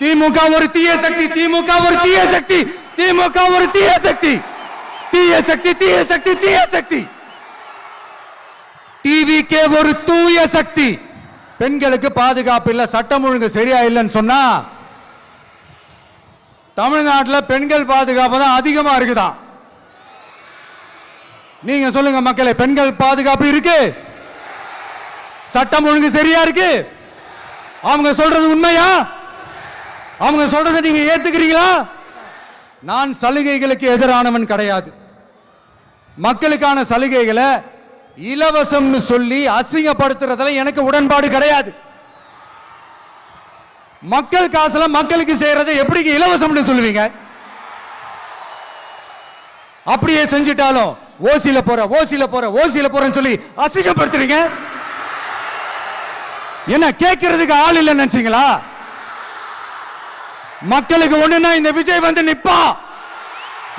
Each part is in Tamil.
திமுக ஒரு தீய சக்தி, திமுக ஒரு தீய சக்தி, திமுக ஒரு தீய சக்தி, தீய சக்தி, தீய சக்தி, தீய சக்தி. டிவிகே ஒரு தூய சக்தி. பெண்களுக்கு பாதுகாப்பு இல்ல, சட்டம் ஒழுங்கு சரியா இல்லைன்னு சொன்னா தமிழ்நாட்டில் பெண்கள் பாதுகாப்பு தான் அதிகமா இருக்குதான். நீங்க சொல்லுங்க மக்களே, பெண்கள் பாதுகாப்பு இருக்கு, சட்டம் ஒழுங்கு சரியா இருக்கு? அவங்க சொல்றது உண்மையா? அவங்க சொல்றதை நீங்க ஏத்துக்கிறீங்களா? நான் சலுகைகளுக்கு எதிரானவன் கிடையாது. மக்களுக்கான சலுகைகளை இலவசம்னு சொல்லி அசிங்கப்படுத்துறதுல எனக்கு உடன்பாடு கிடையாது. மக்கள் காசுல மக்களுக்கு செய்யறதை எப்படி இலவசம்னு சொல்லுவீங்க? அப்படியே செஞ்சிட்டாலும் ஓசில போற ஓசில போற ஓசில போறன்னு சொல்லி அசிங்கப்படுத்துறீங்க. என்ன கேட்கறதுக்கு ஆள் இல்லைன்னு நினைச்சீங்களா? மக்களுக்கு ஒண்ணுன்னா இந்த விஜய் வந்து நிப்பா,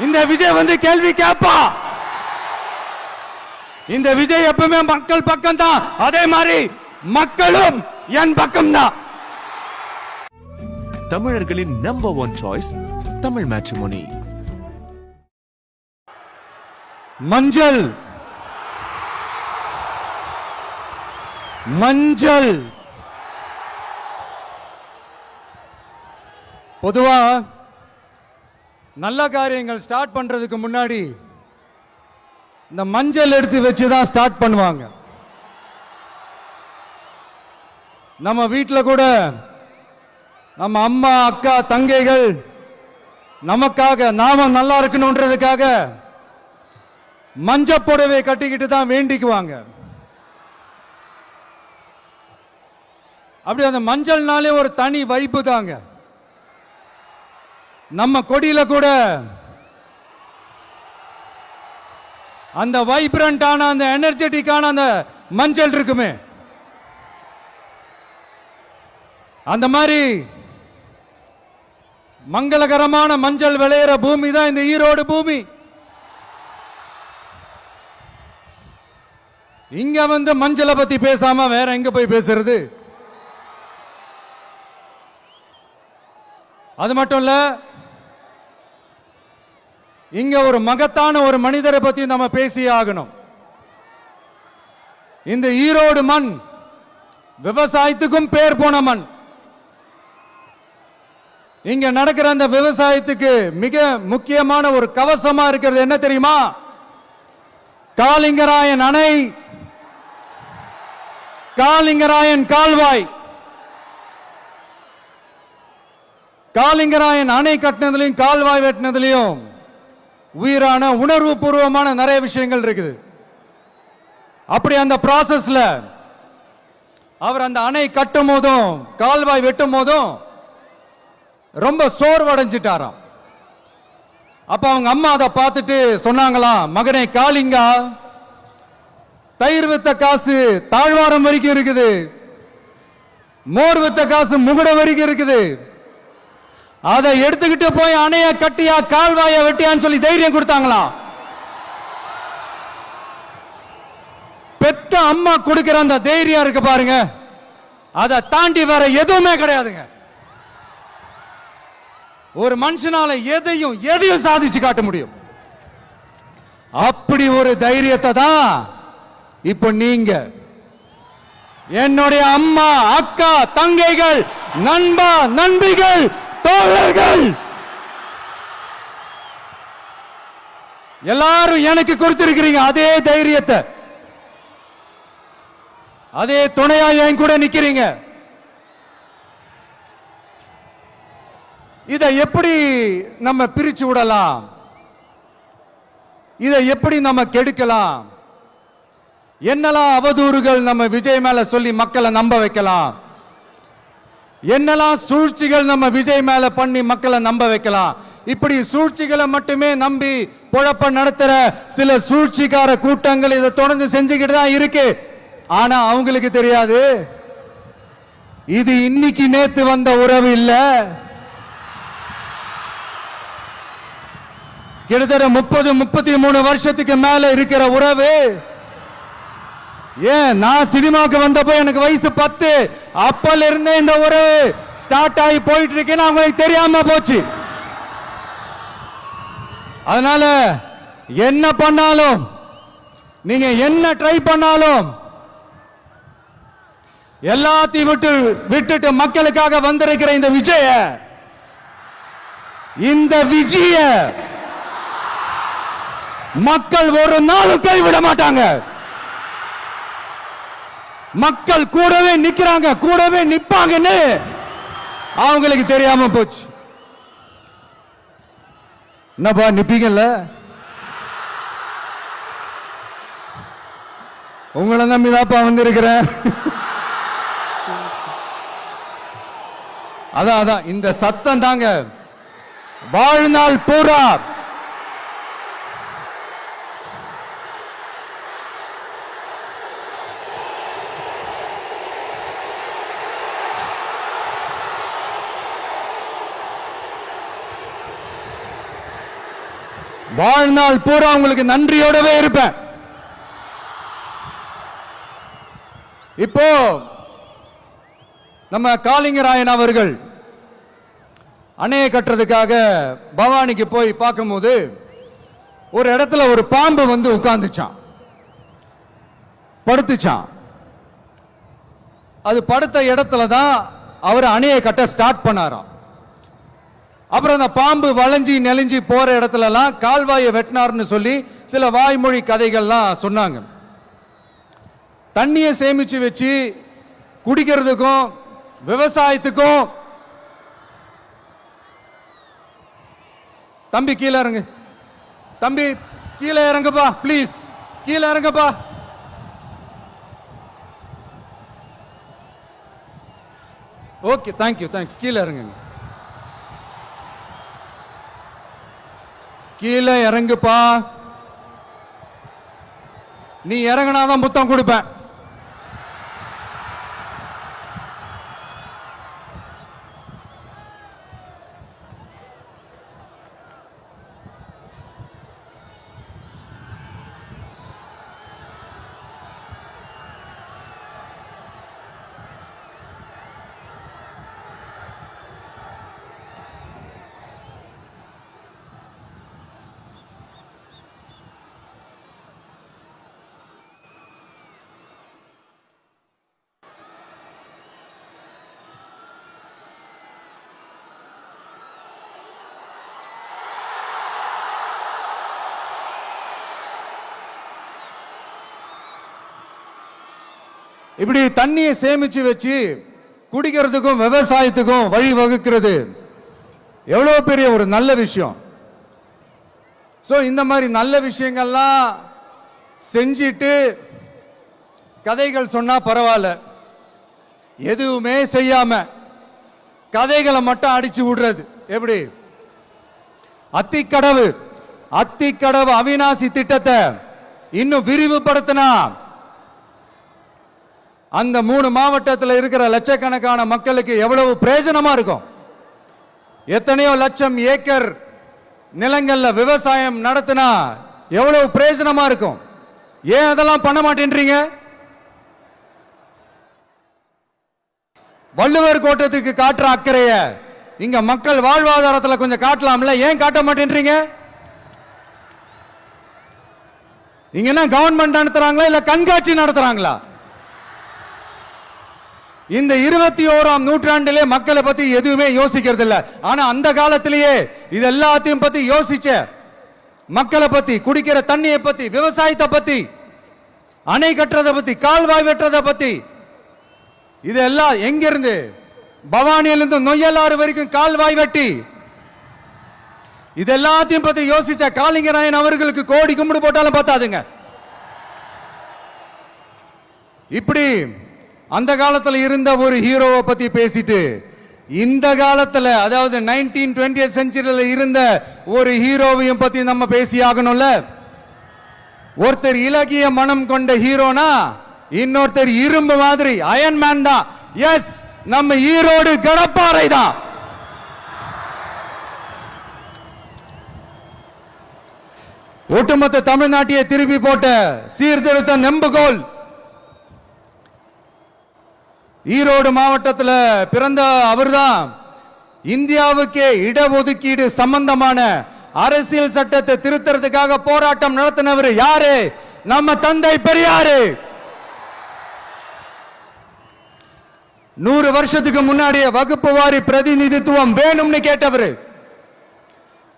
இந்த விஜய் வந்து கேள்வி கேட்பா. இந்த விஜய் எப்பவுமே மக்கள் பக்கம் தான், அதே மாதிரி மக்களும் என் பக்கம் தான். தமிழர்களின் நம்பர் 1 சாய்ஸ் தமிழ் மேட்ரிமோனி. மஞ்சள் மஞ்சள் பொதுவா நல்ல காரியங்கள் ஸ்டார்ட் பண்றதுக்கு முன்னாடி இந்த மஞ்சள் எடுத்து வச்சுதான் ஸ்டார்ட் பண்ணுவாங்க. நம்ம வீட்டில் கூட நம்ம அம்மா அக்கா தங்கைகள் நமக்காக நாம நல்லா இருக்கணும்ன்றதுக்காக மஞ்சள் புடவை கட்டிக்கிட்டு தான் வேண்டிக்குவாங்க. அப்படி அந்த மஞ்சள்னாலே ஒரு தனி வைப்பு தாங்க. நம்ம கொடியில கூட அந்த வைப்ரண்டான அந்த எனர்ஜெட்டிக்கான அந்த மஞ்சள் இருக்குமே, அந்த மாதிரி மங்களகரமான மஞ்சள் விளையிற பூமி தான் இந்த ஈரோடு பூமி. இங்க வந்து மஞ்சளை பத்தி பேசாம வேற எங்க போய் பேசுறது? அது மட்டும் இல்ல, இங்க ஒரு மகத்தான ஒரு மனிதரை பத்தி நம்ம பேசி ஆகணும். இந்த ஈரோடு மண் விவசாயத்துக்கும் பேர் போன மண். இங்க நடக்கிற அந்த விவசாயத்துக்கு மிக முக்கியமான ஒரு கவசமா இருக்கிறது என்ன தெரியுமா? காலிங்கராயன் அணை, காலிங்கராயன் கால்வாய். காலிங்கராயன் அணை கட்டினதுலையும் கால்வாய் வெட்டினதுலையும் உயிரான உணர்வு பூர்வமான நிறைய விஷயங்கள் இருக்குது. அப்படி அந்த ப்ராசஸ்ல அவர் அந்த அணை கட்டும் போதும் கால்வாய் வெட்டும் போதும் ரொம்ப சோர்வடைஞ்சிட்டாராம். அப்ப அவங்க அம்மா அதை பார்த்துட்டு சொன்னாங்களாம், மகனே காளிங்கா, தயிர் வித்த காசு தாழ்வாரம் வரைக்கும் இருக்குது, மோர் வித்த காசு முகுட வரைக்கும் இருக்குது, அதை எடுத்துக்கிட்டு போய் அணைய கட்டியா கால்வாய வெட்டியான்னு சொல்லி தைரியம் கொடுத்தாங்களாம். பெத்த அம்மா கொடுக்கிற அந்த தைரியம் இருக்கு பாருங்க, அதை தாண்டி வேற எதுவுமே கிடையாதுங்க. ஒரு மனுஷனால எதையும் சாதிச்சு காட்ட முடியும். அப்படி ஒரு தைரியத்தை தான் இப்ப நீங்க, என்னுடைய அம்மா அக்கா தங்கைகள் நண்பா நண்பிகள் தோழர்கள் எல்லாரும் எனக்கு கொடுத்திருக்கிறீங்க. அதே தைரியத்தை, அதே துணையா என் கூட நிக்கிறீங்க. இதை எப்படி நம்ம பிரிச்சு விடலாம்? இதை எப்படி நம்ம கெடுக்கலாம்? என்னெல்லாம் அவதூறுகள் நம்ம விஜய் மேல சொல்லி மக்களை நம்ப வைக்கலாம்? என்னெல்லாம் சூழ்ச்சிகள் நம்ம விஜய் மேல பண்ணி மக்களை நம்ப வைக்கலாம்? இப்படி சூழ்ச்சிகளை மட்டுமே நம்பி பொழப்ப நடத்துற சில சூழ்ச்சிக்கார கூட்டங்கள் இதை தொடர்ந்து செஞ்சுக்கிட்டு தான் இருக்கு. ஆனா அவங்களுக்கு தெரியாது, இது இன்னைக்கு நேத்து வந்த உறவு இல்ல. கிட்டத்தட்ட 30-33 வருஷத்துக்கு மேல இருக்கிற உறவு. ஏன் நான் சினிமாக்கு வந்தப்போ எனக்கு வயசு 10, அப்பல இருந்தே இந்த உறவு ஸ்டார்ட் ஆகி போயிட்டு இருக்குன்னு அவங்களுக்கு தெரியாம போச்சு. அதனால என்ன பண்ணாலும், நீங்க என்ன ட்ரை பண்ணாலும், எல்லாத்தையும் விட்டுட்டு மக்களுக்காக வந்திருக்கிற இந்த விஜய மக்கள் ஒரு நாளும் கைவிட மாட்டாங்க. மக்கள் கூடவே நிக்கிறாங்க, கூடவே நிப்பாங்கன்னு அவங்களுக்கு தெரியாம போச்சு. என்னப்பா நிப்பீங்கல்ல? உங்களை நம்பிதாப்பா வந்திருக்கிறேன். அதான் இந்த சத்தம் தாங்க வாழ்நாள் பூரா வாழ்நாள் பூரா உங்களுக்கு நன்றியோடவே இருப்பேன். இப்போ நம்ம காளிங்கராயன் அவர்கள் அணையை கட்டுறதுக்காக பவானிக்கு போய் பார்க்கும்போது ஒரு இடத்துல ஒரு பாம்பு வந்து உட்கார்ந்துச்சான், படுத்துச்சான். அது படுத்த இடத்துல தான் அவர் அணையை கட்ட ஸ்டார்ட் பண்ணாராம். அப்புறம் அந்த பாம்பு வளைஞ்சி நெளிஞ்சி போற இடத்துல எல்லாம் கால்வாயை வெட்டினார்னு சொல்லி சில வாய்மொழி கதைகள்லாம் சொன்னாங்க. தண்ணியை சேமிச்சு வச்சு குடிக்கிறதுக்கும் விவசாயத்துக்கும். தம்பி கீழே இறங்கு, தம்பி கீழே இறங்குப்பா, பிளீஸ் கீழே இறங்குப்பா. Okay, thank you thank you. கீழே இறங்குங்க, கீழே இறங்குப்பா. நீ இறங்கினாதான் புத்தம் கொடுப்பேன். இப்படி தண்ணியை சேமிச்சு வச்சு குடிக்கிறதுக்கும் விவசாயத்துக்கும் வழி வகுக்கிறது எவ்வளவு பெரிய ஒரு நல்ல விஷயம். சோ இந்த மாதிரி நல்ல விஷயங்கள்லாம் செஞ்சிட்டு கதைகள் சொன்னா பரவாயில்ல, எதுவுமே செய்யாம கதைகளை மட்டும் அடிச்சு விடுறது எப்படி? அத்திக்கடவு அவிநாசி திட்டத்தை இன்னும் விரிவுபடுத்தினா அந்த 3 மாவட்டத்தில் இருக்கிற லட்சக்கணக்கான மக்களுக்கு எவ்வளவு பிரயோஜனமா இருக்கும். எத்தனையோ லட்சம் ஏக்கர் நிலங்கள்ல விவசாயம் நடத்தினா எவ்வளவு பிரயோஜனமா இருக்கும். ஏன் அதெல்லாம் பண்ண மாட்டேன்றீங்க? வள்ளுவர் கோட்டத்துக்கு காட்டுற அக்கறைய இங்க மக்கள் வாழ்வாதாரத்தில் கொஞ்சம் காட்டலாம்ல, ஏன் காட்ட மாட்டேன்றீங்க? இங்க என்ன கவர்மெண்ட் நடத்துறாங்களா இல்ல கண்காட்சி நடத்துறாங்களா? இந்த 21ஆம் நூற்றாண்டிலே மக்களை பத்தி எதுவுமே யோசிக்கிறது இல்ல. ஆனா அந்த காலத்திலேயே இது எல்லாத்தையும் பத்தி யோசிச்ச, மக்களை பத்தி, குடிக்கிற தண்ணியை பத்தி, விவசாயத்தை பத்தி, அணை கட்டுறதை பத்தி, கால்வாய் வெட்டுறதை பத்தி, இதெல்லாம் எங்கிருந்து? பவானியிலிருந்து நொய்யலாறு வரைக்கும் கால்வாய் வெட்டி இது எல்லாத்தையும் பத்தி யோசிச்ச காளிங்கராயன் அவர்களுக்கு கோடி கும்பிடு போட்டாலும் பத்தாதுங்க. இப்படி அந்த காலத்தில் இருந்த ஒரு ஹீரோவை பத்தி பேசிட்டு இந்த காலத்துல, அதாவது 1920th செஞ்சுரியில இருந்த ஒரு ஹீரோவையும் பத்தி நம்ம பேசி ஆகணும்ல. ஒருத்தர் இலகிய மனம் கொண்ட ஹீரோனா இன்னொருத்தர் இரும்பு மாதிரி அயன் மேன் தான். எஸ், நம்ம ஈரோடு கடப்பாறை தான். ஒட்டுமொத்த தமிழ்நாட்டையே திருப்பி போட்ட சீர்திருத்த நெம்புகோல் ஈரோடு மாவட்டத்தில் பிறந்த அவர்தான் இந்தியாவுக்கே இடஒதுக்கீடு சம்பந்தமான அரசியல் சட்டத்தை திருத்தறதுக்காக போராட்டம் நடத்தினவர் யாரு? நம்ம தந்தை பெரியாரு. 100 வருஷத்துக்கு முன்னாடியே வகுப்பு வாரி பிரதிநிதித்துவம் வேணும்னு கேட்டவர்.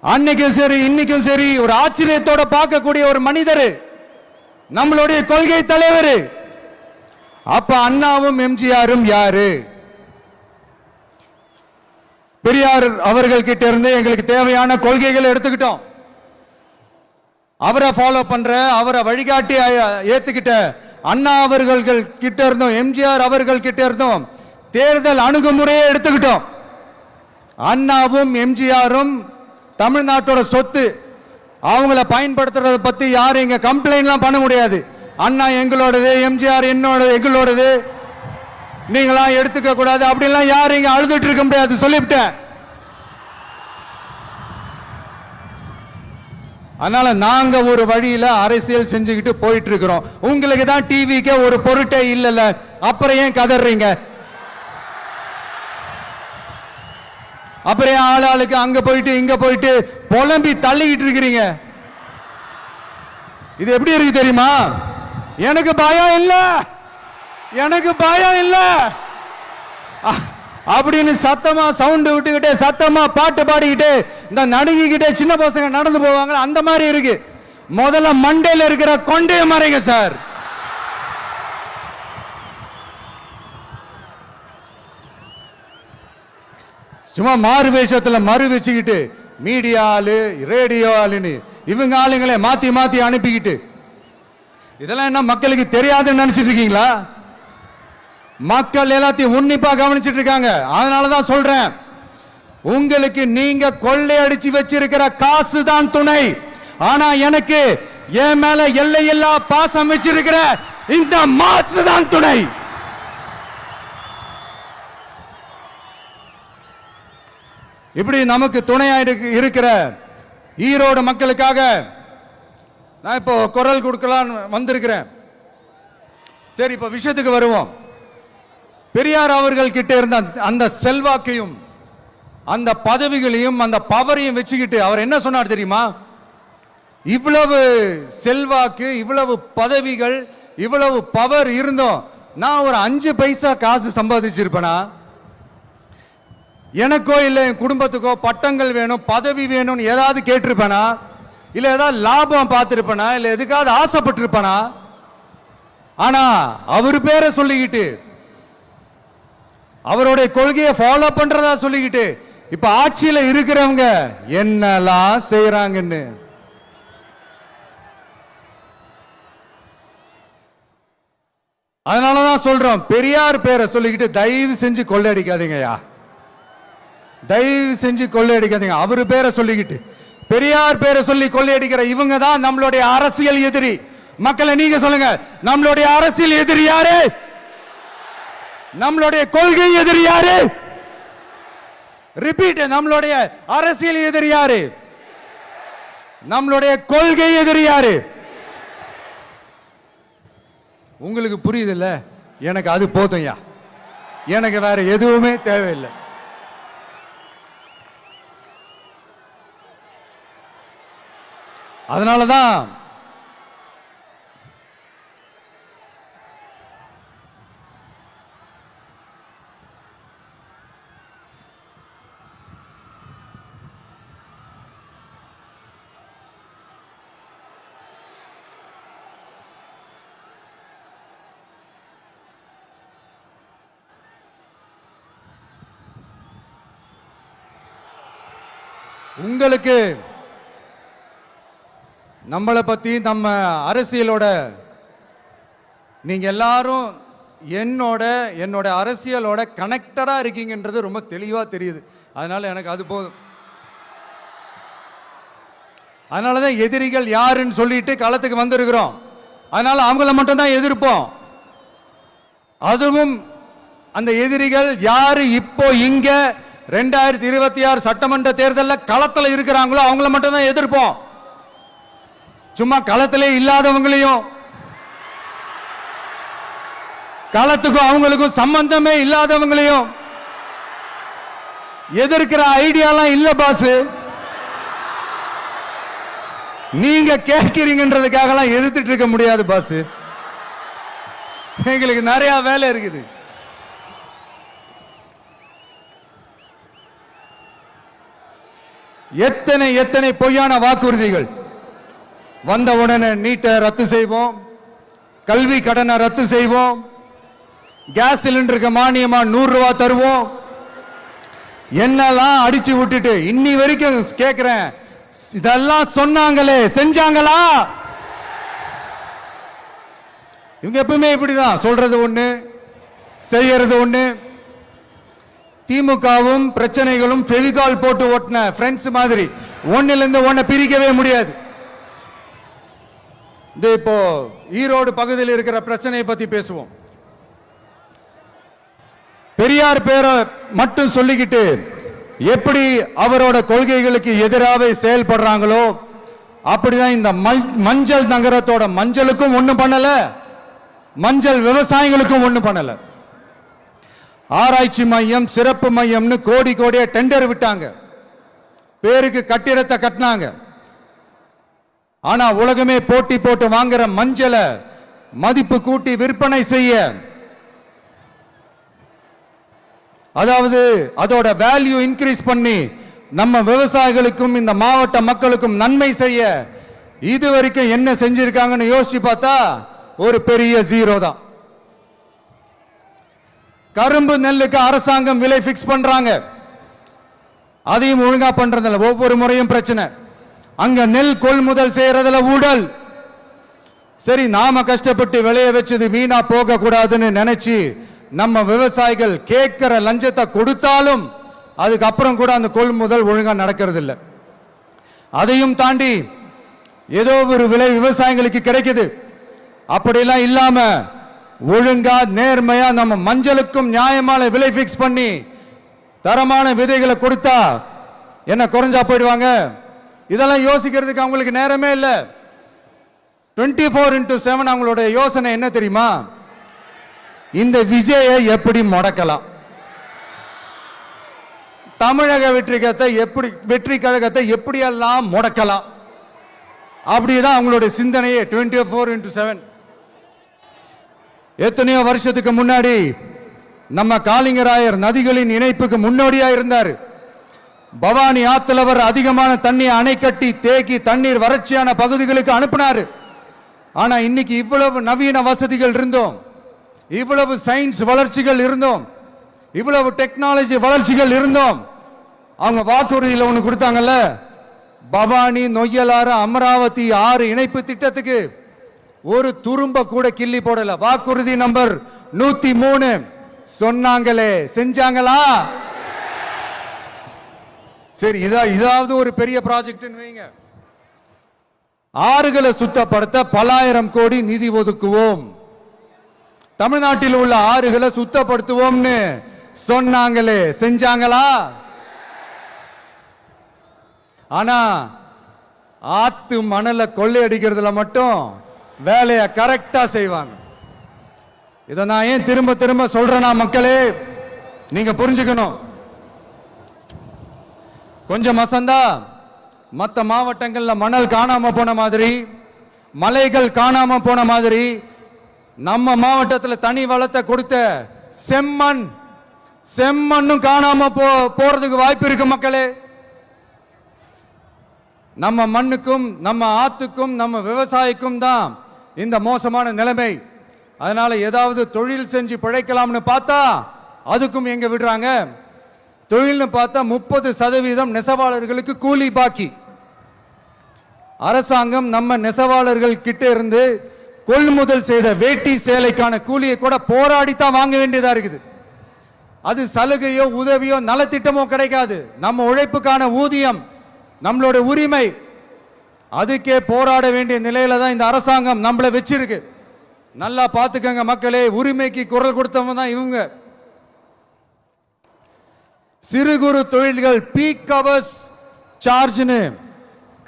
அன்னைக்கும் சரி இன்னைக்கும் சரி ஒரு ஆச்சரியத்தோட பார்க்கக்கூடிய ஒரு மனிதர், நம்மளுடைய கொள்கை தலைவர். அப்ப அண்ணாவும் எம்ஜிஆரும் யாரு? பெரியார் அவர்கள் கிட்ட இருந்து எங்களுக்கு தேவையான கொள்கைகளை எடுத்துக்கிட்டோம். அவரை ஃபாலோ பண்ற, அவரை வழிகாட்டி ஏத்துக்கிட்ட அண்ணா அவர்கள் கிட்ட இருந்தோம், எம்ஜிஆர் அவர்கள் கிட்ட இருந்தோம் தேர்தல் அணுகுமுறையை எடுத்துக்கிட்டோம். அண்ணாவும் எம்ஜிஆரும் தமிழ்நாட்டோட சொத்து. அவங்கள பயன்படுத்துறத பத்தி யாரும் இங்க கம்ப்ளைண்ட்லாம் பண்ண முடியாது. அண்ணா எங்களோடது, எம்ஜிஆர் என்னோடது, எங்களோடது, நீங்களா எடுத்துக்க கூடாது அப்படிலாம் யாரும் இங்க அழுதுட்டு இருக்க முடியாது, சொல்லிவிட்டேன். அதனால நாங்க ஒரு வழியில அரசியல் செஞ்சுக்கிட்டு போயிட்டு இருக்கிறோம். உங்களுக்கு தான் டிவிக்கு ஒரு பொருட்டே இல்லைல்ல, அப்புறம் ஏன் கதறீங்க? அப்புறம் ஆளாளுக்கு அங்க போயிட்டு இங்க போயிட்டு புலம்பி தள்ளிக்கிட்டு இருக்கிறீங்க. இது எப்படி இருக்கு தெரியுமா? எனக்கு பயம் இல்ல, எனக்கு பயம் இல்ல அப்படின்னு சத்தமா சவுண்ட் விட்டுக்கிட்டே சத்தமா பாட்டு பாடிக்கிட்டு இந்த நடுங்கிக்கிட்டே சின்ன பசங்க நடந்து போவாங்க, அந்த மாதிரி இருக்கு. முதல்ல மண்டையில இருக்கிற கொண்டைய மறைங்க சார். சும்மா மாறு வேஷத்துல மறு வச்சுக்கிட்டு மீடியா ஆளு, ரேடியோ ஆளுன்னு இவங்க ஆளுங்களே மாத்தி மாத்தி அனுப்பிக்கிட்டு இதெல்லாம் என்ன மக்களுக்கு தெரியாதுன்னு நினைச்சிட்டு இருக்கீங்களா? மக்கள் எல்லாத்தையும் உன்னிப்பா கவனிச்சிட்டு இருக்காங்க. அதனாலதான் சொல்றேன், உங்களுக்கு நீங்க கொள்ளையடிச்சு வச்சிருக்கிற காசு தான் துணை. ஆனா எனக்கு என் மேல எல்லையில்லா பாசம் வச்சிருக்கிற இந்த மாசு தான் துணை. இப்படி நமக்கு துணையா இருக்கிற ஈரோடு மக்களுக்காக நான் இப்போ குரல் கொடுக்கலாம் வந்திருக்கிறேன். சரி, இப்ப விஷயத்துக்கு வருவோம். பெரியார் அவர்கள் கிட்ட இருந்த அந்த செல்வாக்கையும் அந்த பதவிகளையும் அந்த பவரையும் வச்சுக்கிட்டு அவர் என்ன சொன்னார் தெரியுமா? இவ்வளவு செல்வாக்கு, இவ்வளவு பதவிகள், இவ்வளவு பவர் இருந்தோம் நான் ஒரு 5 பைசா காசு சம்பாதிச்சிருப்பேனா? எனக்கோ இல்லை என் குடும்பத்துக்கோ பட்டங்கள் வேணும், பதவி வேணும்னு ஏதாவது கேட்டிருப்பேனா? இல்ல ஏதாவது லாபம் பார்த்திருப்பேனா? இல்ல எதுக்காவது ஆசைப்பட்டிருப்பேனா? ஆனா அவர் பேரை சொல்லிக்கிட்டு அவருடைய கொள்கையை ஃபாலோ பண்றதா சொல்லிக்கிட்டு இப்ப ஆட்சியில இருக்கிறவங்க என்னெல்லாம் செய்யறாங்கன்னு அதனாலதான் சொல்றோம், பெரியார் பேரை சொல்லிக்கிட்டு தயவு செஞ்சு கொள்ளையடிக்காதீங்கயா, தயவு செஞ்சு கொள்ளையடிக்காதீங்க. அவரு பேரை சொல்லிக்கிட்டு பெரியார் பேரை சொல்லி கொள்ளையடிக்கிற இவங்க தான் நம்மளுடைய அரசியல் எதிரி. மக்களை நீங்க சொல்லுங்க, நம்மளுடைய அரசியல் எதிரி யாரு? நம்மளுடைய கொள்கை எதிரி யாரு? ரிப்பீட், நம்மளுடைய அரசியல் எதிரி யாரு? நம்மளுடைய கொள்கை எதிரி யாரு? உங்களுக்கு புரியுது இல்ல? எனக்கு அது போதும்யா, எனக்கு வேற எதுவுமே தேவையில்லை. அதனாலதான் உங்களுக்கு நம்மளை பத்தி நம்ம அரசியலோட நீங்க எல்லாரும் என்னோட அரசியலோட கனெக்டடா இருக்கீங்கன்றது ரொம்ப தெளிவா தெரியுது. அதனால எனக்கு அது போதும். அதனாலதான் எதிரிகள் யாருன்னு சொல்லிட்டு களத்துக்கு வந்திருக்கிறோம். அதனால அவங்கள மட்டும் தான் எதிர்ப்போம். அதுவும் அந்த எதிரிகள் யாரு இப்போ இங்க 2026 சட்டமன்ற தேர்தலில் களத்தில் இருக்கிறாங்களோ அவங்கள மட்டும் தான் எதிர்ப்போம். சும்மா களத்திலே இல்லாதவங்களையும் களத்துக்கும் அவங்களுக்கும் சம்பந்தமே இல்லாதவங்களையும் எதிர்க்கிற ஐடியாலாம் இல்ல பாஸ். நீங்க கேட்கிறீங்கன்றதுக்காக எல்லாம் எதிர்த்துட்டு இருக்க முடியாது பாஸ். எங்களுக்கு நிறைய வேலை இருக்குது. எத்தனை எத்தனை பொய்யான வாக்குறுதிகள். வந்த உடனே நீட்டை ரத்து செய்வோம், கல்வி கடனை ரத்து செய்வோம், கேஸ் சிலிண்டருக்கு மானியமா 100 ரூபாய் தருவோம், என்னெல்லாம் அடிச்சு விட்டுட்டு இன்னி வரைக்கும் கேட்கிறேன், இதெல்லாம் சொன்னாங்களே செஞ்சாங்களா? இவங்க எப்பவுமே இப்படிதான், சொல்றது ஒண்ணு செய்யறது ஒண்ணு. திமுகவும் பிரச்சனைகளும் ஃபெவிகால் போட்டு ஓட்டின ஃப்ரெண்ட்ஸ் மாதிரி ஒன்னில இருந்து ஒன்ன பிரிக்கவே முடியாது. இப்போ ஈரோடு பகுதியில் இருக்கிற பிரச்சனையை பத்தி பேசுவோம். பெரியார் பேரை மட்டும் சொல்லிக்கிட்டு எப்படி அவரோட கொள்கைகளுக்கு எதிராக செயல்படுறாங்களோ அப்படிதான் இந்த மஞ்சள் நகரத்தோட மஞ்சளுக்கும் ஒண்ணும் பண்ணல, மஞ்சள் விவசாயிகளுக்கும் ஒண்ணும் பண்ணல. ஆராய்ச்சி மையம், சிறப்பு மையம்னு கோடி கோடியா டெண்டர் விட்டாங்க, பேருக்கு கட்டிடத்தை கட்டினாங்க. ஆனா உலகமே போட்டி போட்டு வாங்குற மஞ்சளை மதிப்பு கூட்டி விற்பனை செய்ய, அதாவது அதோட வேல்யூ இன்க்ரீஸ் பண்ணி நம்ம விவசாயிகளுக்கும் இந்த மாவட்ட மக்களுக்கும் நன்மை செய்ய இதுவரைக்கும் என்ன செஞ்சிருக்காங்கன்னு யோசிச்சு பார்த்தா ஒரு பெரிய ஜீரோ தான். கரும்பு நெல்லுக்கு அரசாங்கம் விலை பிக்ஸ் பண்றாங்க, அதையும் ஒழுங்கா பண்றதில்ல. ஒவ்வொரு முறையும் பிரச்சனை. அங்க நெல் கொள்முதல் செய்யறதுல ஊழல். சரி, நாம கஷ்டப்பட்டு விளைய வச்சது வீணா போக கூடாதுன்னு நினைச்சு நம்ம விவசாயிகள் கேட்கிற லஞ்சத்தை கொடுத்தாலும் அதுக்கப்புறம் கூட அந்த கொள்முதல் ஒழுங்கா நடக்கிறது இல்லை. அதையும் தாண்டி ஏதோ ஒரு விலை விவசாயிகளுக்கு கிடைக்குது. அப்படிலாம் இல்லாம ஒழுங்கா நேர்மையா நம்ம மஞ்சளுக்கும் நியாயமான விலை பிக்ஸ் பண்ணி தரமான விதைகளை கொடுத்தா என்ன குறைஞ்சா போயிடுவாங்க? இதெல்லாம் யோசிக்கிறதுக்கு அவங்களுக்கு நேரமே இல்லை. 24x7 அவங்களோட யோசனை என்ன தெரியுமா? இந்த விஜயை எப்படி முடக்கலாம், தமிழக வெற்றி கழகத்தை எப்படியெல்லாம் முடக்கலாம், அப்படிதான் அவங்களுடைய சிந்தனையே 24x7. எத்தனையோ வருஷத்துக்கு முன்னாடி நம்ம காளிங்கராயர் நதிகளின் இணைப்புக்கு முன்னோடியா இருந்தார். பவானி ஆத்தலவர் அதிகமான தண்ணீர் அணை கட்டி தேக்கி தண்ணீர் வறட்சியான பகுதிகளுக்கு அனுப்பினார். ஆனா இன்னைக்கு இவ்வளவு நவீன வசதிகள் இருந்தோம், இவ்வளவு சயின்ஸ் வளர்ச்சிகள் இருந்தோம், இவ்வளவு டெக்னாலஜி வளர்ச்சிகள் இருந்தோம், அவங்க வாக்குறுதியில் ஒன்று கொடுத்தாங்கல்ல, பவானி நொய்யலாறு அமராவதி 6 இணைப்பு திட்டத்துக்கு ஒரு துரும்ப கூட கிள்ளி போடல. வாக்குறுதி நம்பர் 103 சொன்னாங்களே செஞ்சாங்களா? சரி, இதாவது ஒரு பெரிய ப்ராஜெக்ட் வைங்க. ஆறுகளை சுத்தப்படுத்த பல்லாயிரம் கோடி நிதி ஒதுக்குவோம், தமிழ்நாட்டில் உள்ள ஆறுகளை சுத்தப்படுத்துவோம்னு சொன்னாங்களே செஞ்சாங்களா? ஆனா ஆத்து மணலை கொள்ளையடிக்கிறதுல மட்டும் வேலையை கரெக்டா செய்வாங்க. இதை நான் ஏன் திரும்ப திரும்ப சொல்றேன்னா, மக்களே நீங்க புரிஞ்சுக்கணும். கொஞ்சம் மசந்தா மற்ற மாவட்டங்கள்ல மணல் காணாம போன மாதிரி, மலைகள் காணாம போன மாதிரி, நம்ம மாவட்டத்தில் தனி வளத்தை கொடுத்த செம்மண்ணும் காணாம போறதுக்கு வாய்ப்பு இருக்கு மக்களே. நம்ம மண்ணுக்கும் நம்ம ஆத்துக்கும் நம்ம விவசாயிக்கும் தான் இந்த மோசமான நிலைமை. அதனால ஏதாவது தொழில் செஞ்சு பிழைக்கலாம்னு பார்த்தா அதுக்கும் எங்க விடுறாங்க? தொழில்னு பார்த்தா 30% நெசவாளர்களுக்கு கூலி பாக்கி. அரசாங்கம் நம்ம நெசவாளர்கள் கிட்ட இருந்து கொள்முதல் செய்த வேட்டி சேலைக்கான கூலியை கூட போராடித்தான் வாங்க வேண்டியதா இருக்குது. அது சலுகையோ உதவியோ நலத்திட்டமோ கிடைக்காது. நம்ம உழைப்புக்கான ஊதியம், நம்மளோட உரிமை, அதுக்கே போராட வேண்டிய நிலையில தான் இந்த அரசாங்கம் நம்மளை வச்சிருக்கு. நல்லா பார்த்துக்கங்க மக்களே, உரிமைக்கு குரல் கொடுத்தவங்க தான் இவங்க. சிறு குறு தொழில்கள் பீக் ஹவர்ஸ் சார்ஜ்னு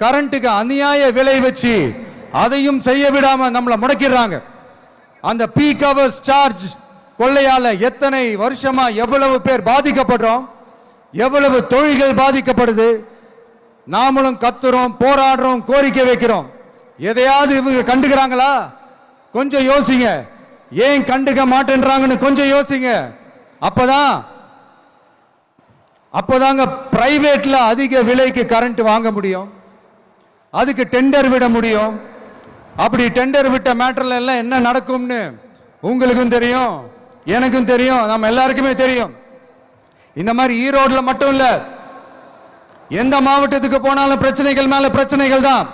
கரண்ட்டுக்கு அநியாய விலை வச்சு அதையும் செய்ய விடாம நம்மளை முடக்கிடுறாங்க. அந்த பீக் ஹவர்ஸ் சார்ஜ் கொள்ளையால எத்தனை வருஷமா எவ்வளவு பேர் பாதிக்கப்படுறோம், எவ்வளவு தொழில்கள் பாதிக்கப்படுது. நாமளும் கத்துறோம், போராடுறோம், கோரிக்கை வைக்கிறோம். எதையாவது இவங்க கண்டுக்கிறாங்களா? கொஞ்சம் யோசிங்க. ஏன் கண்டுக்க மாட்டேன்றாங்கன்னு கொஞ்சம் யோசிங்க. அப்பதாங்க பிரைவேட்ல அதிக விலைக்கு கரண்ட் வாங்க முடியும், அதுக்கு டெண்டர் விட முடியும். அப்படி டெண்டர் விட்ட மேட்டர்ல எல்லாம் என்ன நடக்கும்னு உங்களுக்கும் தெரியும், எனக்கும் தெரியும், நம்ம எல்லாருக்குமே தெரியும். இந்த மாதிரி ஈரோடுல மட்டும் இல்ல, எந்த மாவட்டத்துக்கு போனாலும் பிரச்சனைகள் மேல பிரச்சனைகள் தான்.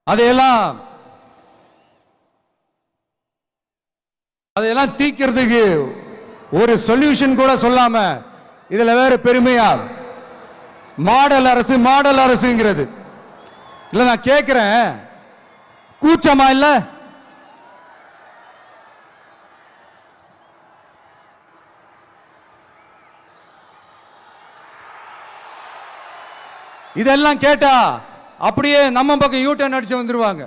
அதையெல்லாம் தீக்கிறதுக்கு ஒரு சொல்யூஷன் கூட சொல்லாம இதுல வேற பெருமையா மாடல் அரசு மாடல் அரசுங்கிறது. இல்ல நான் கேட்கிறேன், கூச்சமா இல்ல? இதெல்லாம் கேட்டா அப்படியே நம்ம பக்கம் யூட்டர்ன் அடிச்சு வந்துருவாங்க.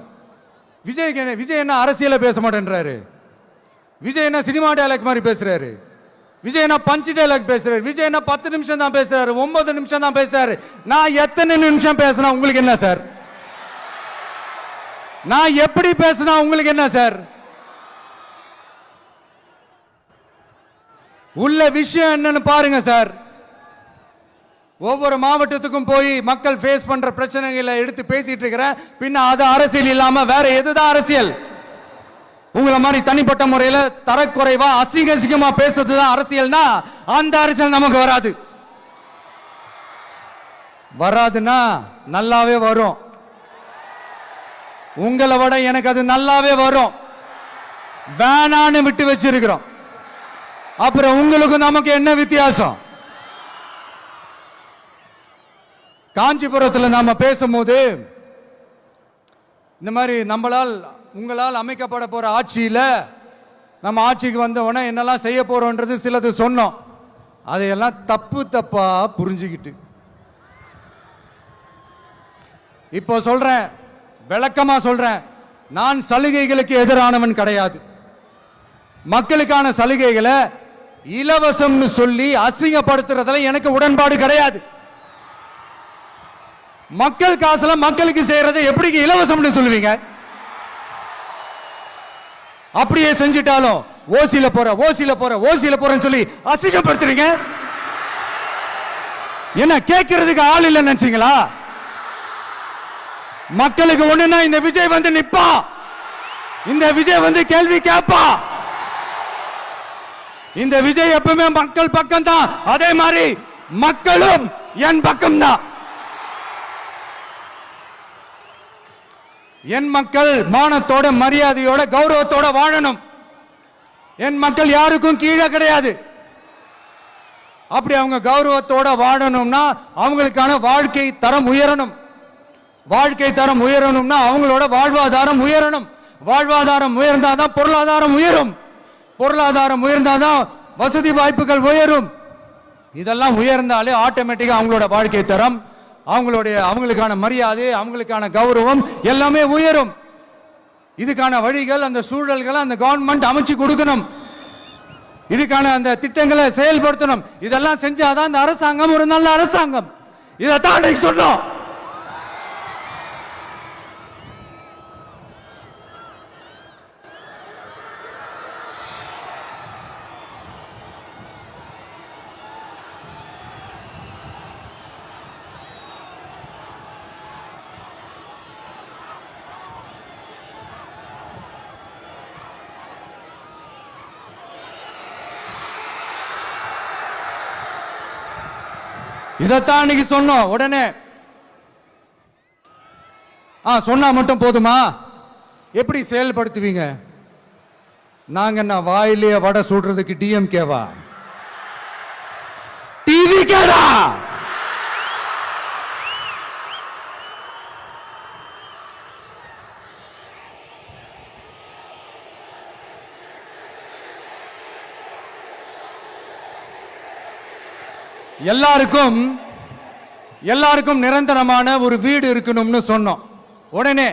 விஜய் என்ன அரசியல பேச மாட்டேன்றாரு, விஜய் என்ன சினிமா டயலாக் மாதிரி பேசுறாரு, விஜய் என்ன பஞ்ச் டயலாக் பேசுறாரு, விஜய் என்ன 10 நிமிஷம் தான் பேசுறாரு, 9 நிமிஷம் தான் பேசுறாரு. நான் எத்தனை நிமிஷம் பேசினா உங்களுக்கு என்ன சார்? நான் எப்படி பேசினா உங்களுக்கு என்ன சார்? உள்ள விஷயம் என்னன்னு பாருங்க சார். ஒவ்வொரு மாவட்டத்துக்கும் போய் மக்கள் ஃபேஸ் பண்ற பிரச்சனைகளை எடுத்து பேசிட்டு இருக்கிறேன். பின்ன அது அரசியல் இல்லாம வேற எதுதான் அரசியல்? உங்களை மாதிரி தனிப்பட்ட முறையில தரக்குறைவா அசிங்க அசிங்கமா பேசுறதுதான் அரசியல்னா அந்த அரசியல் நமக்கு வராது. வராதுன்னா நல்லாவே வரும். உங்களை விட எனக்கு அது நல்லாவே வரும். வேணான்னு விட்டு வச்சிருக்கிறோம். அப்புறம் உங்களுக்கு நமக்கு என்ன வித்தியாசம்? காஞ்சிபுரத்தில் நாம பேசும்போது இந்த மாதிரி உங்களால் அமைக்கப்பட போற ஆட்சியில நம்ம ஆட்சிக்கு வந்த உடனே என்னெல்லாம் செய்ய போறோம்ன்றது சிலது சொன்னோம். அதையெல்லாம் தப்பா புரிஞ்சுக்கிட்டு இப்போ சொல்றேன், விளக்கமா சொல்றேன். நான் சலுகைகளுக்கு எதிரானவன் கிடையாது. மக்களுக்கான சலுகைகளை இலவசம்னு சொல்லி அசிங்கப்படுத்துறதுல எனக்கு உடன்பாடு கிடையாது. மக்கள் காசுல மக்களுக்கு செய்யறதை எப்படி இலவசம்னு சொல்லுவீங்க? அப்படியே செஞ்சிட்டாலும் ஓசில போறேன்னு சொல்லி அசிங்கப்படுத்துறீங்க. என்ன கேட்கறதுக்கு ஆள் இல்லைன்னு நினைச்சீங்களா? மக்களுக்கு ஒண்ணுன்னா இந்த விஜய் வந்து நிப்பா, இந்த விஜய் வந்து கேள்வி கேட்பா. இந்த விஜய் எப்பவுமே மக்கள் பக்கம் தான், அதே மாதிரி மக்களும் என் பக்கம் தான். என் மக்கள் மானத்தோட மரியாதையோட கௌரவத்தோட வாழணும். என் மக்கள் யாருக்கும் கீழே கிடையாது. அப்படி அவங்க கௌரவத்தோட வாழணும்னா அவங்களுக்கான வாழ்க்கை தரம் உயரணும். வாழ்க்கை தரம் உயரணும்னா அவங்களோட வாழ்வாதாரம் உயரணும். வாழ்வாதாரம் உயர்ந்தாதான் பொருளாதாரம் உயரும். பொருளாதாரம் உயர்ந்தாதான் வசதி வாய்ப்புகள் உயரும். இதெல்லாம் உயர்ந்தாலே ஆட்டோமேட்டிக்கா அவங்களோட வாழ்க்கை தரம், அவங்களுக்கான மரியாதை, அவங்களுக்கான கௌரவம் எல்லாமே உயரும். இதுக்கான வழிகள், அந்த சூழல்களை அந்த கவர்மெண்ட் அமைச்சு கொடுக்கணும். இதுக்கான அந்த திட்டங்களை செயல்படுத்தணும். இதெல்லாம் செஞ்சாதான் அந்த அரசாங்கம் ஒரு நல்ல அரசாங்கம். இதைத்தான் சொன்னோம். இதைத்தான் இன்னைக்கு சொன்னோம். உடனே சொன்னா மட்டும் போதுமா? எப்படி செயல்படுத்துவீங்க? நாங்க என்ன வாயிலே வடை சுடுறதுக்கு டிஎம்கேவா? டிவிகேடா? எல்லாருக்கும் நிரந்தரமான ஒரு வீடு இருக்கணும்னு சொன்னோம். உடனே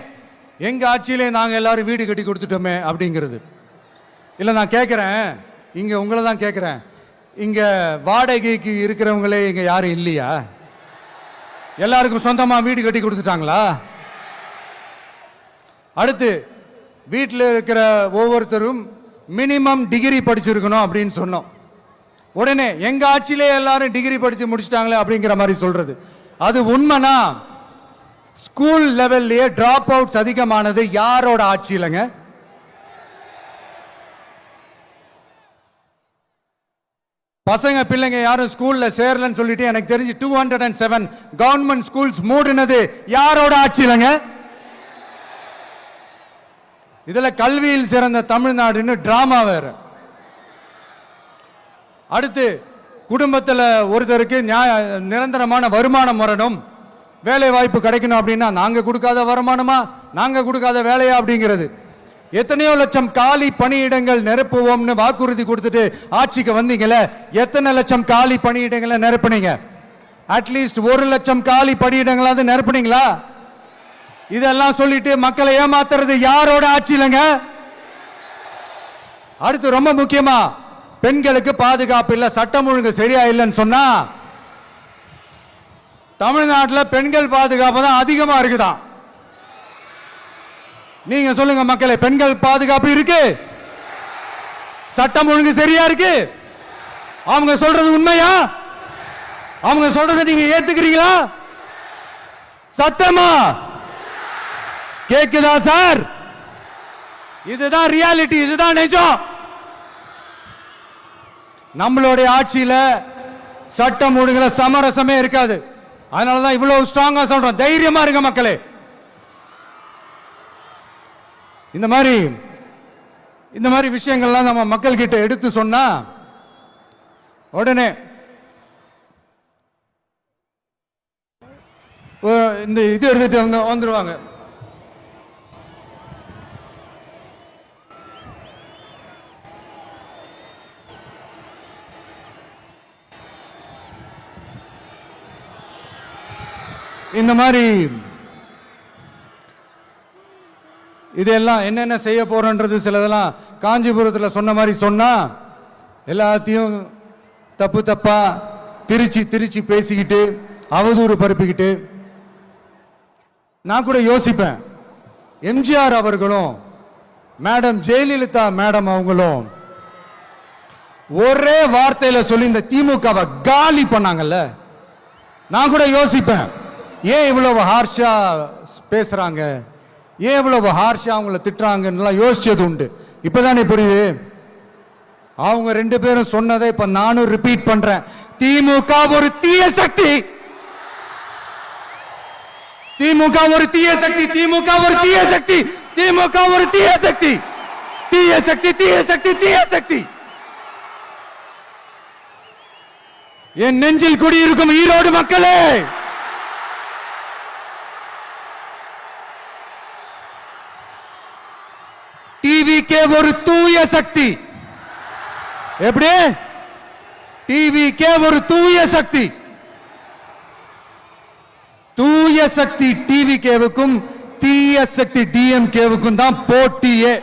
எங்க ஆட்சியிலே நாங்க எல்லாரும் வீடு கட்டி கொடுத்துட்டோமே அப்படிங்கிறது. இல்லை நான் கேட்குறேன், இங்கே உங்களை தான் கேட்குறேன், இங்கே வாடகைக்கு இருக்கிறவங்களே இங்கே யாரும் இல்லையா? எல்லாருக்கும் சொந்தமாக வீடு கட்டி கொடுத்துட்டாங்களா? அடுத்து வீட்டில் இருக்கிற ஒவ்வொருத்தரும் மினிமம் டிகிரி படிச்சிருக்கணும் அப்படின்னு சொன்னோம். உடனே எங்க ஆட்சியிலே எல்லாரும் டிகிரி படிச்சு முடிச்சிட்டாங்களே அப்படிங்கிற மாதிரி சொல்றது. அது உண்மைனா ஸ்கூல் லெவல்லையே டிராப் அவுட்ஸ் அதிகமானது யாரோட ஆட்சியிலங்க? பசங்க பிள்ளைங்க யாரும் ஸ்கூல்ல சேரலன்னு சொல்லிட்டு எனக்கு தெரிஞ்சு 207 கவர்மெண்ட் ஸ்கூல்ஸ் மூடினது யாரோட ஆட்சியிலங்க? இதுல கல்வியில் சிறந்த தமிழ்நாடுன்னு டிராமா வேற. அடுத்து குடும்பத்தில் ஒருத்தருக்கு நிரந்தரமான வருமானம் வரணும், வேலை வாய்ப்பு கிடைக்கணும் அப்படின்னா நாங்க கொடுக்காத வருமானமா, நாங்க கொடுக்காத வேலையா அப்படிங்கிறது. எத்தனையோ லட்சம் காலி பணியிடங்கள் நிரப்புவோம்னு வாக்குறுதி கொடுத்துட்டு ஆட்சிக்கு வந்தீங்களே, எத்தனை லட்சம் காலி பணியிடங்களை நிரப்புனீங்க? அட்லீஸ்ட் 1 லட்சம் காலி பணியிடங்களாவது நிரப்புனீங்களா? இதெல்லாம் சொல்லிட்டு மக்களை ஏமாத்துறது யாரோட ஆட்சியிலங்க? அடுத்து ரொம்ப முக்கியமா, பெண்களுக்கு பாதுகாப்பு இல்ல, சட்டம் ஒழுங்கு சரியா இல்லைன்னு சொன்னா தமிழ்நாட்டில் பெண்கள் பாதுகாப்பு தான் அதிகமா இருக்குதான். நீங்க சொல்லுங்க மக்களே, பெண்கள் பாதுகாப்பு இருக்கு? சட்டம் ஒழுங்கு சரியா இருக்கு? அவங்க சொல்றது உண்மையா? அவங்க சொல்றதை நீங்க ஏத்துக்கிறீங்களா? சத்தமா கேக்குதா சார்? இதுதான் ரியாலிட்டி, இதுதான் நிஜம். நம்மளுடைய ஆட்சியில சட்டம் ஒழுங்குல சமரசமே இருக்காது. அதனாலதான் இவ்வளவு ஸ்ட்ராங்கா சொல்றோம், தைரியமா இருங்க மக்களே. இந்த மாதிரி விஷயங்கள்லாம் நம்ம மக்கள் கிட்ட எடுத்து சொன்னா உடனே இந்த இது எடுத்துட்டு வந்துருவாங்க. இந்த மாதிரி இதெல்லாம் என்னென்ன செய்ய போறோன்றது சிலதெல்லாம் காஞ்சிபுரத்தில் சொன்ன மாதிரி சொன்னா எல்லாத்தையும் தப்பு தப்பா திருச்சி பேசிக்கிட்டு அவதூறு பரப்பிக்கிட்டு. நான் கூட யோசிப்பேன், எம்ஜிஆர் அவர்களும் மேடம் ஜெயலலிதா மேடம் அவங்களும் ஒரே வார்த்தையில சொல்லி இந்த திமுகவை காலி பண்ணாங்கல்ல. நான் கூட யோசிப்பேன், ஏன் இவ்வளவு ஹார்ஷா பேசுறாங்க, ஏன் இவ்வளவு ஹார்ஷா அவங்கள திட்டுறாங்கன்னு யோசிச்சது உண்டு. இப்பதானே புரியுது. அவங்க 2 பேரும் சொன்னதை இப்ப நானும் ரிப்பீட் பண்றேன். திமுக ஒரு தீய சக்தி, திமுக ஒரு தீய சக்தி, திமுக ஒரு தீய சக்தி, திமுக ஒரு தீய சக்தி, தீய சக்தி, தீய சக்தி, தீய சக்தி. என் நெஞ்சில் குடியிருக்கும் ஈரோடு மக்களே, டிவிகே ஒரு தூய சக்தி. எப்படி? டிவிகே ஒரு தூய சக்தி. தூய சக்தி டிவிகேவுக்கும் தீய சக்தி டிஎம்கேவுக்கும் தான் போட்டியே.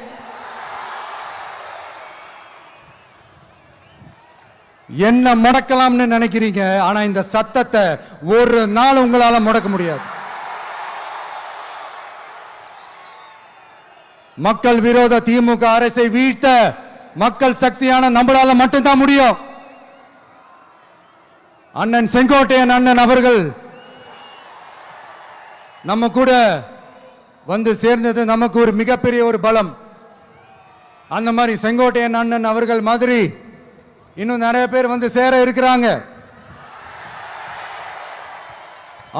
என்ன முடக்கலாம்னு நினைக்கிறீங்க, ஆனா இந்த சத்தத்தை ஒரு நாள் உங்களால முடக்க முடியாது. மக்கள் விரோத திமுக அரசை வீழ்த்த மக்கள் சக்தியான நம்மளால மட்டும்தான் முடியும். அண்ணன் செங்கோட்டையன் அண்ணன் அவர்கள் நம்ம கூட வந்து சேர்ந்தது நமக்கு ஒரு மிகப்பெரிய ஒரு பலம். அந்த மாதிரி செங்கோட்டையன் அண்ணன் அவர்கள் மாதிரி இன்னும் நிறைய பேர் வந்து சேர இருக்கிறாங்க.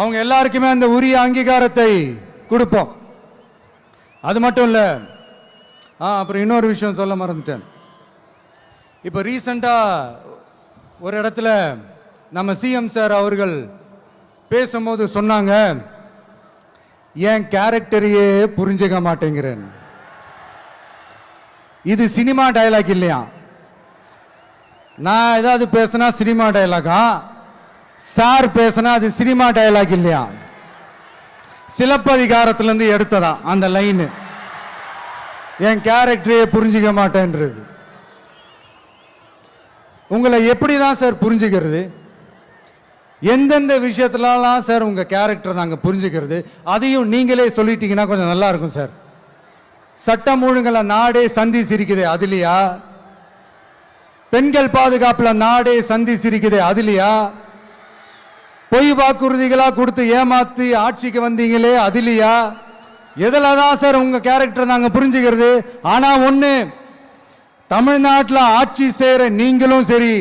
அவங்க எல்லாருக்குமே அந்த உரிய அங்கீகாரத்தை கொடுப்போம். அது மட்டும் இல்ல, அப்புறம் இன்னொரு விஷயம் சொல்ல மறந்துட்டேன். இப்ப ரீசெண்டா ஒரு இடத்துல நம்ம சிஎம் சார் அவர்கள் பேசும்போது சொன்னாங்க, என் கேரக்டரையே புரிஞ்சுக்க மாட்டேங்கிறேன். இது சினிமா டயலாக் இல்லையா? நான் ஏதாவது பேசினா சினிமா டயலாகா? சார் பேசினா அது சினிமா டயலாக் இல்லையா? சிலப்பதிகாரத்திலிருந்து எடுத்ததா அந்த லைன். என் கேரக்டரையே புரிஞ்சிக்க மாட்டேன்றது. உங்களை எப்படி தான் சார் புரிஞ்சுக்கிறது? எந்தெந்த விஷயத்துலலாம் சார் உங்க கேரக்டர் நாங்கள் புரிஞ்சுக்கிறது? அதையும் நீங்களே சொல்லிட்டீங்கன்னா கொஞ்சம் நல்லா இருக்கும் சார். சட்டம் ஒழுங்குல நாடே சந்தி சிரிக்குது அதுலையா? பெண்கள் பாதுகாப்புல நாடே சந்தி சிரிக்குது அதுலையா? பொய் வாக்குறுதிகளா கொடுத்து ஏமாத்தி ஆட்சிக்கு வந்தீங்களே அதுலையா? எதுல தான் சார் உங்க கேரக்டர் நாங்க புரிஞ்சுக்கிறது? ஆனா ஒண்ணு, தமிழ்நாட்டில் ஆட்சி செய்யற நீங்களும் சரி,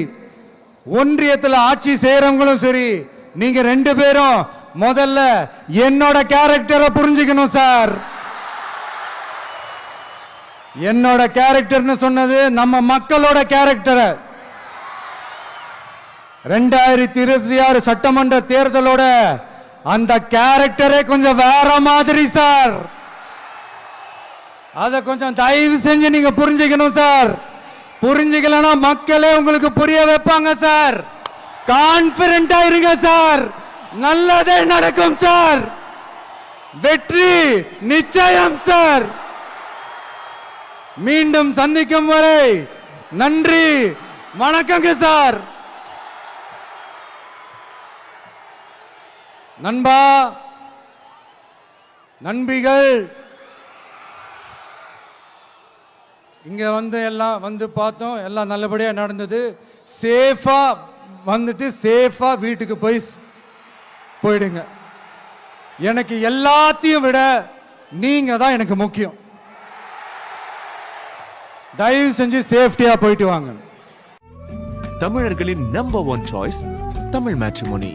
ஒன்றியத்தில் ஆட்சி செய்யறவங்களும் சரி, நீங்க ரெண்டு பேரும் முதல்ல என்னோட கேரக்டரை புரிஞ்சுக்கணும் சார். என்னோட கேரக்டர்னு சொன்னது நம்ம மக்களோட கேரக்டரை. 2026 சட்டமன்ற தேர்தலோட அந்த கேரக்டரே கொஞ்சம் வேற மாதிரி சார். அத கொஞ்சம் தயவு செஞ்சு நீங்க புரிஞ்சுக்கணும் சார். புரிஞ்சுக்கலனா மக்களே உங்களுக்கு புரிய வைப்பாங்க சார். கான்பிடென்ட்டா இருங்க சார். நல்லதே நடக்கும் சார். வெற்றி நிச்சயம் சார். மீண்டும் சந்திக்கும் வரை நன்றி, வணக்கங்க சார். நண்பா, நண்பிகள், இங்க வந்து எல்லாம் வந்து பார்த்தோம், எல்லாம் நல்லபடியா நடந்தது. சேஃபா வந்துட்டு சேஃபா வீட்டுக்கு போயிடுங்க. எனக்கு எல்லாத்தையும் விட நீங்க தான் எனக்கு முக்கியம். தயவு செஞ்சு சேஃப்டியா போயிட்டு வாங்க. தமிழர்களின் number one choice Tamil matrimony.